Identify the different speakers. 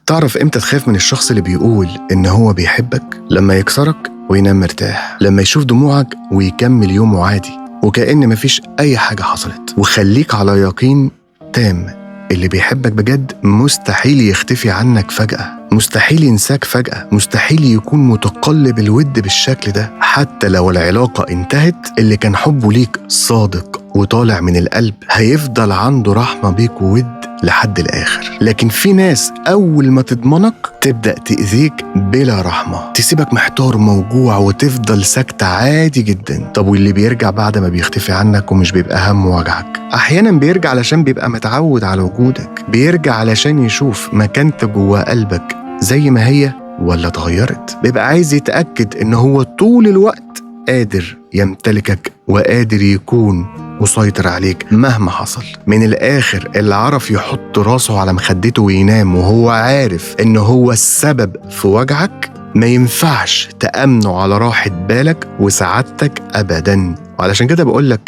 Speaker 1: تعرف امتى تخاف من الشخص اللي بيقول إن هو بيحبك؟ لما يكسرك وينام مرتاح، لما يشوف دموعك ويكمل يومه عادي وكأن مفيش أي حاجة حصلت. وخليك على يقين تام، اللي بيحبك بجد مستحيل يختفي عنك فجأة، مستحيل ينساك فجأة، مستحيل يكون متقلب الود بالشكل ده. حتى لو العلاقة انتهت، اللي كان حبه ليك صادق وطالع من القلب هيفضل عنده رحمة بيك وود لحد الآخر. لكن في ناس أول ما تضمنك تبدأ تأذيك بلا رحمة، تسيبك محتار موجوع وتفضل ساكتة عادي جدا. طب واللي بيرجع بعد ما بيختفي عنك ومش بيبقى هم وجعك؟ أحيانا بيرجع علشان بيبقى متعود على وجودك، بيرجع علشان يشوف مكانته جوا قلبك زي ما هي ولا اتغيرت، بيبقى عايز يتأكد إن هو طول الوقت قادر يمتلكك وقادر يكون مسيطر عليك مهما حصل. من الآخر، اللي عرف يحط راسه على مخدته وينام وهو عارف إن هو السبب في وجعك، ما ينفعش تأمنه على راحة بالك وسعادتك أبداً. وعلشان كده بقولك